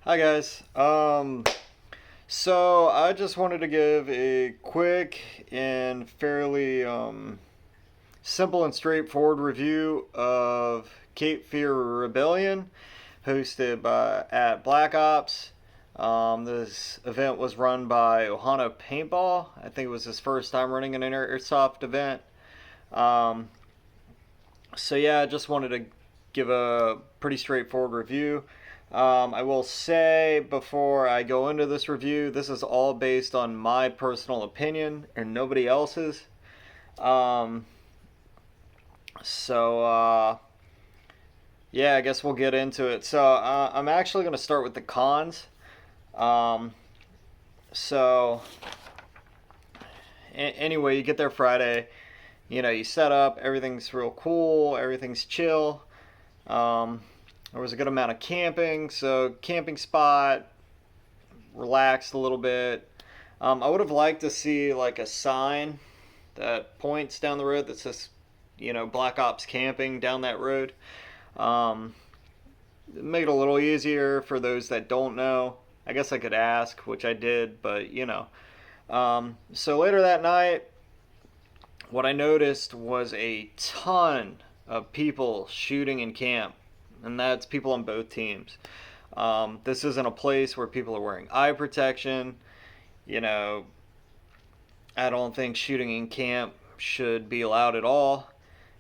Hi guys. So I just wanted to give a quick and fairly simple and straightforward review of Cape Fear Rebellion, hosted by at Black Ops. This event was run by Ohana Paintball. I think it was his first time running an airsoft event. Um, so yeah, I just wanted to give a pretty straightforward review. I will say before I go into this review, this is all based on my personal opinion and nobody else's. Um, so yeah, I guess we'll get into it. So I'm actually going to start with the cons. Um, so anyway, you get there Friday. You set up, everything's real cool, everything's chill. Um, there was a good amount of camping, so camping spot, relaxed a little bit. I would have liked to see like a sign that points down the road that says, Black Ops camping down that road. Um, Make it a little easier for those that don't know. I guess I could ask, which I did, but So later that night, what I noticed was a ton of people shooting in camp, and that's people on both teams. This isn't a place where people are wearing eye protection. You know, I don't think shooting in camp should be allowed at all.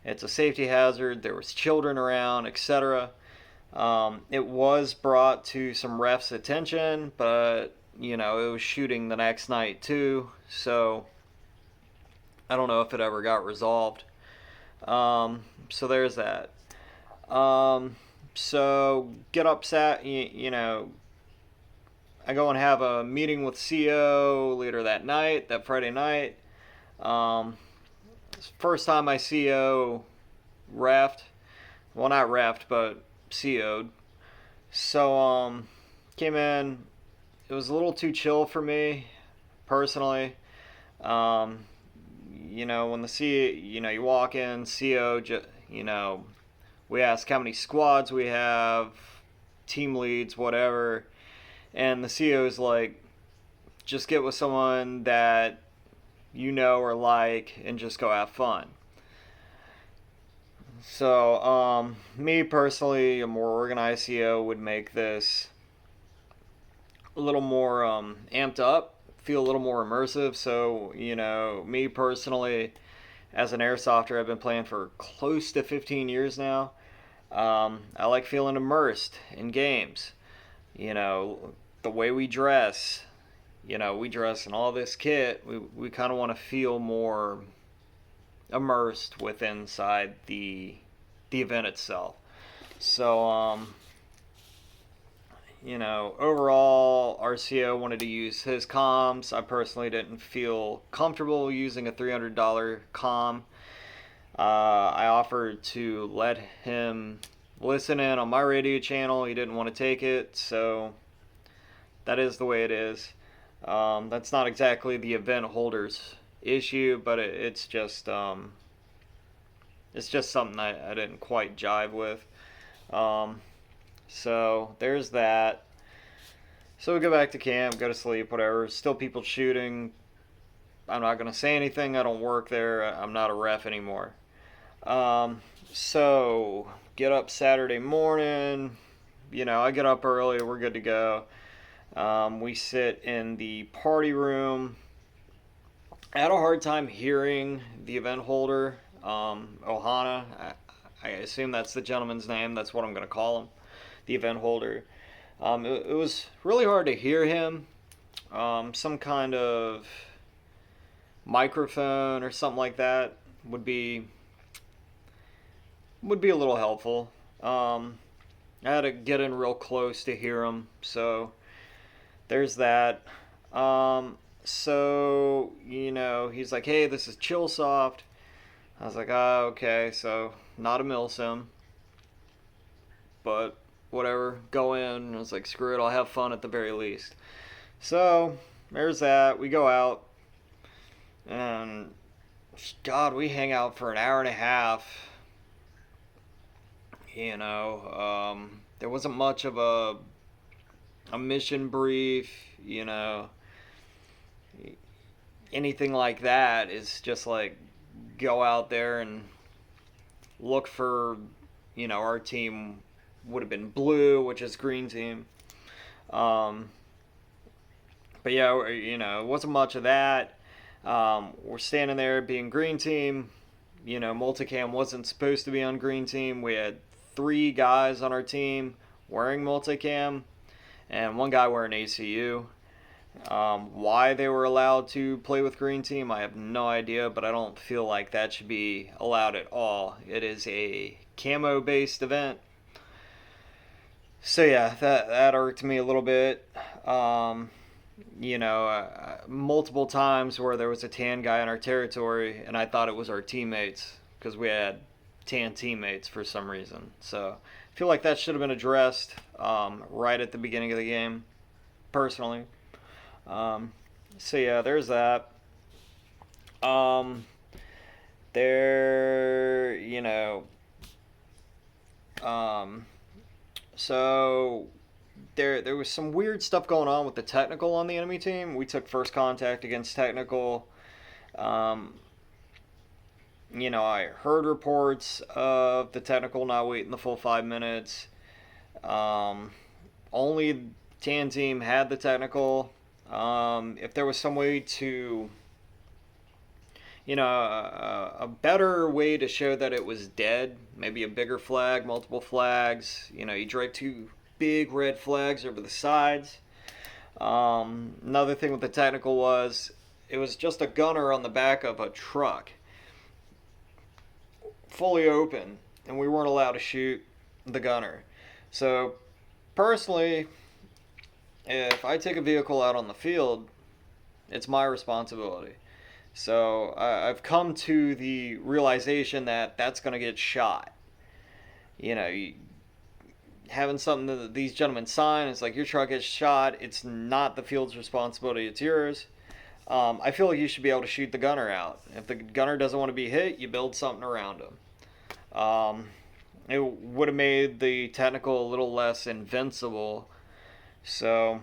It's a safety hazard. There was children around, etc. It was brought to some refs' attention, but it was shooting the next night too. So I don't know if it ever got resolved. So there's that. So get upset. I go and have a meeting with CO later that night, that Friday night. Um, First time I CO refed. Well, not refed, but CO'd. So came in. It was a little too chill for me, personally. Um, when the you walk in, CO, we ask how many squads we have, team leads, whatever, and the CO is like, just get with someone that or like, and just go have fun. So, me personally, a more organized CO would make this a little more amped up, feel a little more immersive. So, me personally, as an airsofter, I've been playing for close to 15 years now. I like feeling immersed in games. You know, the way we dress, we dress in all this kit. We kind of want to feel more immersed with inside the event itself. So, overall, RCO wanted to use his comms. I personally didn't feel comfortable using a $300 comm. I offered to let him listen in on my radio channel. He didn't want to take it, so that is the way it is. That's not exactly the event holder's issue, but it's just something I didn't quite jive with. Um, so there's that. So we go back to camp, go to sleep, whatever. Still people shooting. I'm not gonna say anything. I don't work there. I'm not a ref anymore. So get up Saturday morning. I get up early. We're good to go. We sit in the party room. I had a hard time hearing the event holder, Ohana. I assume that's the gentleman's name. That's what I'm going to call him, the event holder. It was really hard to hear him. Some kind of microphone or something like that would be a little helpful. I had to get in real close to hear him, so there's that. He's like, "Hey, this is Chill Soft." I was like, "Ah, okay, so not a milsim, but whatever. Go in." I was like, "Screw it, I'll have fun at the very least." So there's that. We go out, and God, we hang out for an hour and a half. There wasn't much of a a mission brief, anything like that is just like go out there and look for, our team would have been blue, which is green team. Um, but yeah, it wasn't much of that. We're standing there being green team. Multicam wasn't supposed to be on green team. We had 3 guys on our team wearing multicam and 1 guy wearing ACU. Why they were allowed to play with green team, I have no idea, but I don't feel like that should be allowed at all. It is a camo based event. So yeah, that irked me a little bit. Multiple times where there was a tan guy in our territory, and I thought it was our teammates because we had tan teammates for some reason. So I feel like that should have been addressed right at the beginning of the game, personally. So yeah, there's that. Um, there, um, so there was some weird stuff going on with the technical on the enemy team. We took first contact against technical. Um, I heard reports of the technical not waiting the full 5 minutes. Um, Only tan team had the technical. If there was some way to, a better way to show that it was dead, maybe a bigger flag, multiple flags. You drag 2 big red flags over the sides. Another thing with the technical was it was just a gunner on the back of a truck, fully open, and we weren't allowed to shoot the gunner. So, personally, if I take a vehicle out on the field, it's my responsibility. So I've come to the realization that that's going to get shot. Having something that these gentlemen sign, it's like your truck gets shot. It's not the field's responsibility. It's yours. I feel like you should be able to shoot the gunner out. If the gunner doesn't want to be hit, you build something around him. It would have made the technical a little less invincible. So,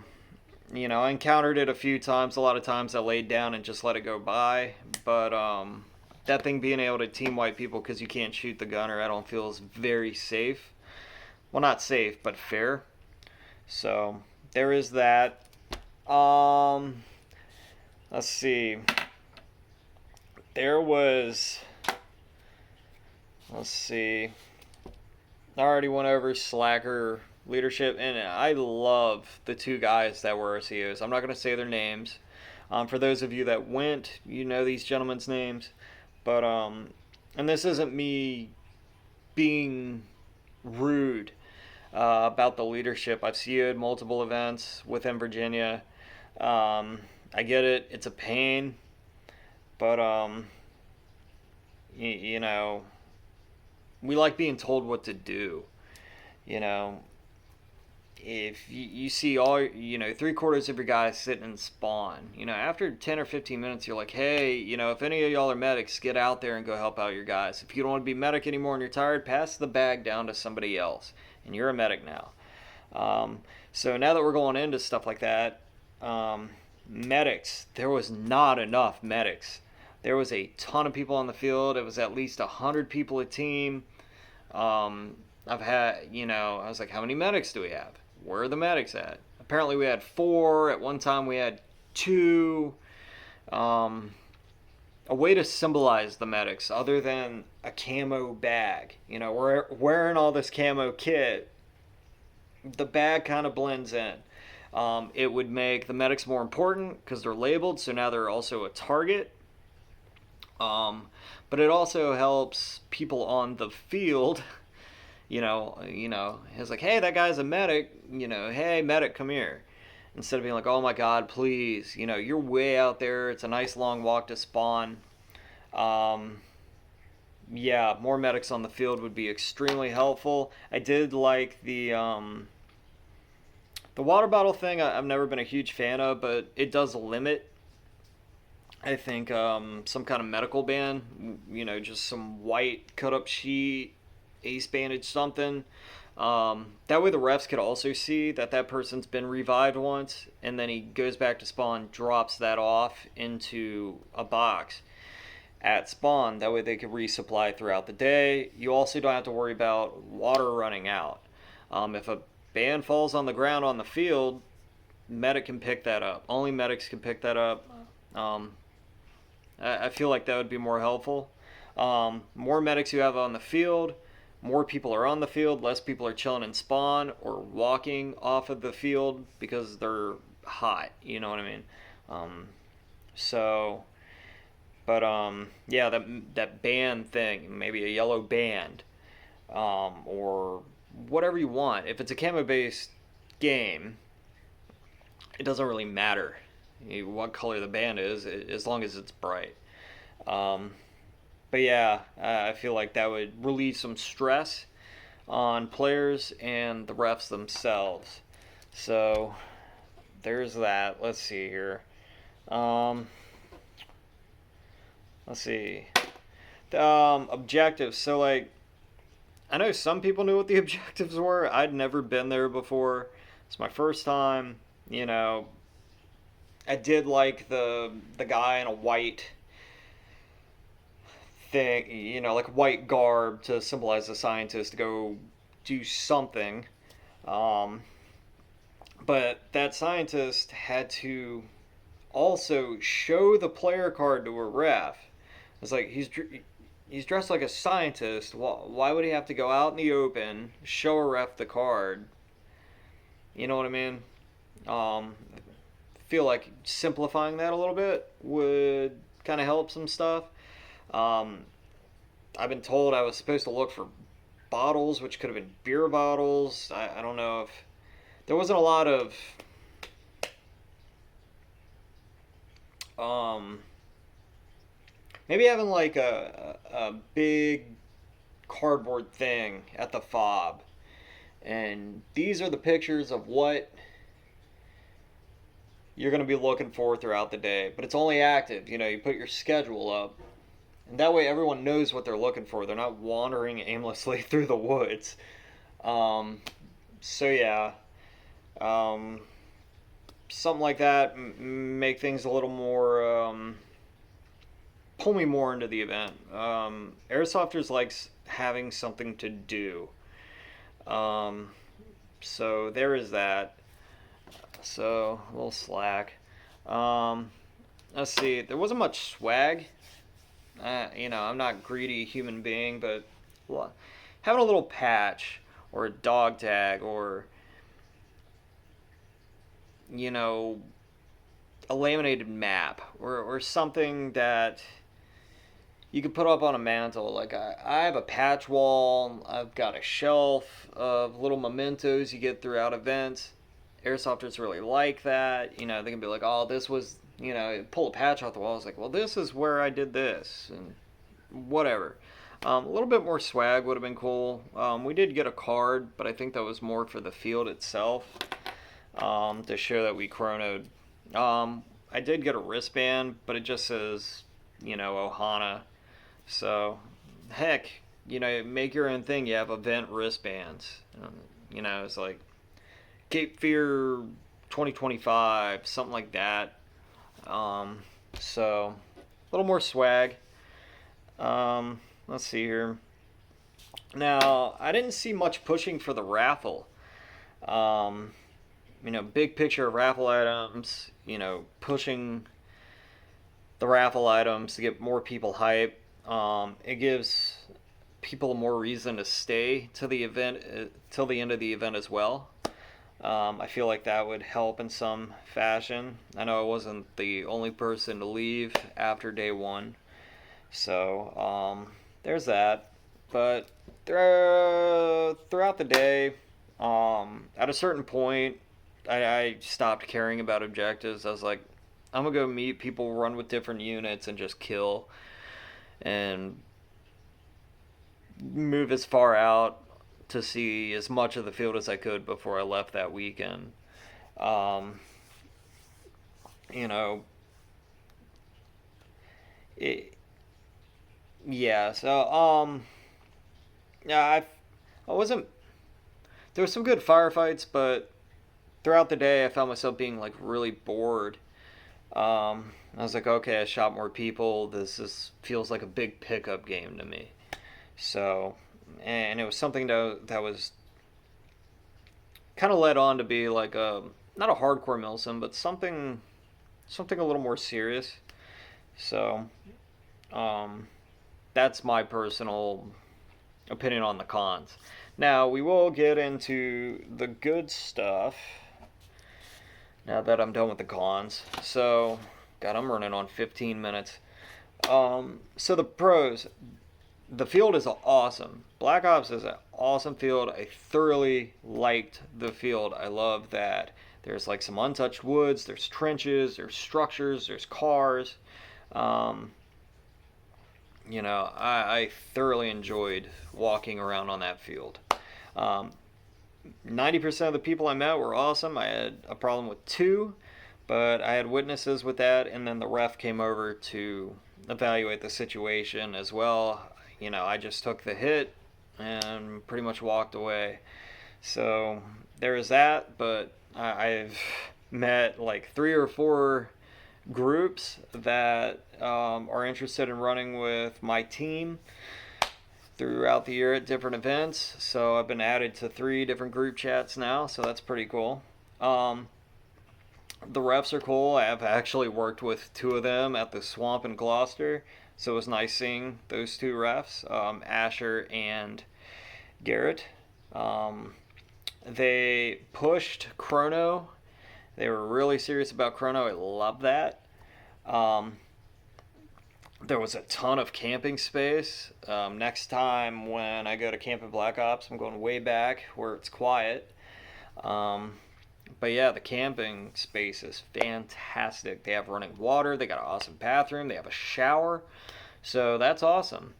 I encountered it a few times. A lot of times I laid down and just let it go by. But that thing being able to team wipe people because you can't shoot the gunner, I don't feel is very safe. Well, not safe, but fair. So there is that. Let's see. There was. Let's see. I already went over slacker leadership, and I love the 2 guys that were RCOs. I'm not going to say their names. For those of you that went, you know these gentlemen's names. But, and this isn't me being rude about the leadership. I've CO'd multiple events within Virginia. I get it. It's a pain. But, we like being told what to do. If you see all 3/4 of your guys sitting in spawn, after 10 or 15 minutes you're like, hey, if any of y'all are medics, get out there and go help out your guys. If you don't want to be medic anymore and you're tired, pass the bag down to somebody else and you're a medic now. So now that we're going into stuff like that, medics, there was not enough medics. There was a ton of people on the field. It was at least 100 people a team. I've had, I was like, how many medics do we have? Where are the medics at? Apparently we had 4. At one time we had 2. A way to symbolize the medics other than a camo bag. We're wearing all this camo kit. The bag kind of blends in. It would make the medics more important because they're labeled, so now they're also a target. But it also helps people on the field. It's like, hey, that guy's a medic. Hey, medic, come here. Instead of being like, oh my God, please. You're way out there. It's a nice long walk to spawn. Yeah, more medics on the field would be extremely helpful. I did like the water bottle thing. I've never been a huge fan of, but it does limit, I think, some kind of medical ban. Just some white cut up sheet, ace bandage, something. That way the refs could also see that that person's been revived once, and then he goes back to spawn, drops that off into a box at spawn. That way they could resupply throughout the day. You also don't have to worry about water running out. If a band falls on the ground on the field, medic can pick that up. Only medics can pick that up. Um, I feel like that would be more helpful. More medics you have on the field, more people are on the field, less people are chilling in spawn or walking off of the field because they're hot. You know what I mean? Um, so, but yeah, that band thing, maybe a yellow band, or whatever you want. If it's a camo based game, it doesn't really matter what color the band is, as long as it's bright. Um, but yeah, I feel like that would relieve some stress on players and the refs themselves. So there's that. Let's see here. Um, let's see. Objectives. So like, I know some people knew what the objectives were. I'd never been there before. It's my first time. You know, I did like the guy in a white thing, like white garb to symbolize the scientist to go do something. Um, but that scientist had to also show the player card to a ref. It's like he's dressed like a scientist. Why would he have to go out in the open, show a ref the card? You know what I mean? Feel like simplifying that a little bit would kind of help some stuff. Um, I've been told I was supposed to look for bottles, which could have been beer bottles. I don't know if there wasn't a lot of um, maybe having like a big cardboard thing at the fob, and these are the pictures of what you're going to be looking for throughout the day. But it's only active. You put your schedule up, and that way everyone knows what they're looking for. They're not wandering aimlessly through the woods. Um, so yeah, um, something like that make things a little more pull me more into the event. Airsofters likes having something to do. Um, so there is that. So a little slack. Um, let's see. There wasn't much swag. I'm not greedy human being, but having a little patch or a dog tag or you know a laminated map or something that you could put up on a mantle. Like I have a patch wall. I've got a shelf of little mementos you get throughout events. Airsofters really like that. They can be like, oh, this was, pull a patch off the wall. It's like, well, this is where I did this, and whatever. A little bit more swag would have been cool. We did get a card, but I think that was more for the field itself, to show that we chronoed. I did get a wristband, but it just says, ohana. So, heck, make your own thing. You have event wristbands. It's like Cape Fear 2025, something like that. So, a little more swag. Let's see here. Now, I didn't see much pushing for the raffle. Um, big picture of raffle items, pushing the raffle items to get more people hype. It gives people more reason to stay to the event till the end of the event as well. I feel like that would help in some fashion. I know I wasn't the only person to leave after day one, so there's that. But throughout the day, at a certain point, I stopped caring about objectives. I was like, I'm gonna go meet people, run with different units, and just kill and move as far out to see as much of the field as I could before I left that weekend. Um, you know, it, yeah. So yeah, I wasn't there was some good firefights, but throughout the day, I found myself being like really bored. I was like, okay, I shot more people. Feels like a big pickup game to me. So, and it was something that was kind of led on to be like a not a hardcore Milsim, but something a little more serious. So, um, that's my personal opinion on the cons. Now we will get into the good stuff now that I'm done with the cons. So, God, I'm running on 15 minutes. So the pros, the field is awesome. Black Ops is an awesome field. I thoroughly liked the field. I love that there's like some untouched woods, there's trenches, there's structures, there's cars. Um, I thoroughly enjoyed walking around on that field. Um, 90% of the people I met were awesome. I had a problem with two, but I had witnesses with that, and then the ref came over to evaluate the situation as well. I just took the hit and pretty much walked away. So there is that, but I've met like 3 or 4 groups that are interested in running with my team throughout the year at different events. So I've been added to 3 different group chats now, so that's pretty cool. The refs are cool. I have actually worked with 2 of them at the Swamp in Gloucester, so it was nice seeing those 2 refs, Asher and Garrett. They pushed Chrono. They were really serious about Chrono. I love that. Um, there was a ton of camping space. Next time when I go to camp in Black Ops, I'm going way back where it's quiet. Um, but yeah, the camping space is fantastic. They have running water. They got an awesome bathroom. They have a shower. So that's awesome.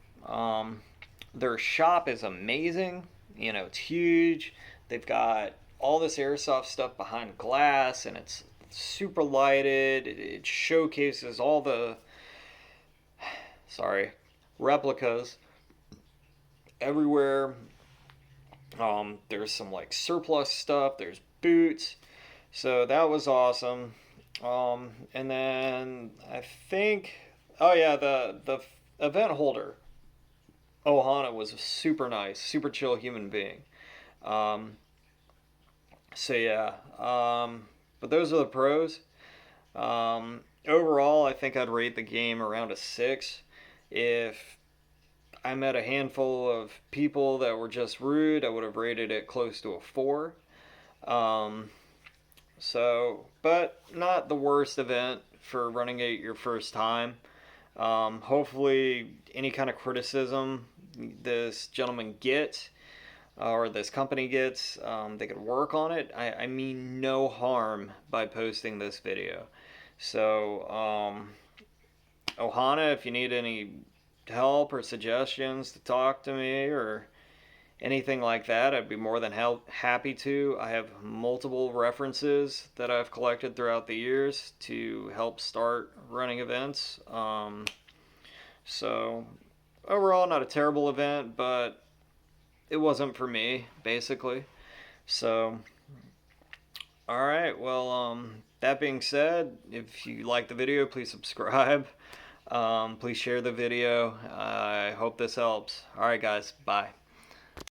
Their shop is amazing. It's huge. They've got all this airsoft stuff behind glass, and it's super lighted. It showcases all the replicas everywhere. There's some like surplus stuff. There's boots. So that was awesome. And then I think, oh yeah, the event holder, Ohana, was a super nice, super chill human being. Um, so yeah, but those are the pros. Overall, I think I'd rate the game around a 6. If I met a handful of people that were just rude, I would have rated it close to a 4. Um, but not the worst event for running it your first time. Hopefully, any kind of criticism this gentleman gets or this company gets, they could work on it. I mean no harm by posting this video. So, Ohana, if you need any help or suggestions to talk to me or anything like that, I'd be more than happy to. I have multiple references that I've collected throughout the years to help start running events. So, overall, not a terrible event, but it wasn't for me, basically. So, alright, well, that being said, if you like the video, please subscribe. Please share the video. I hope this helps. Alright, guys, bye.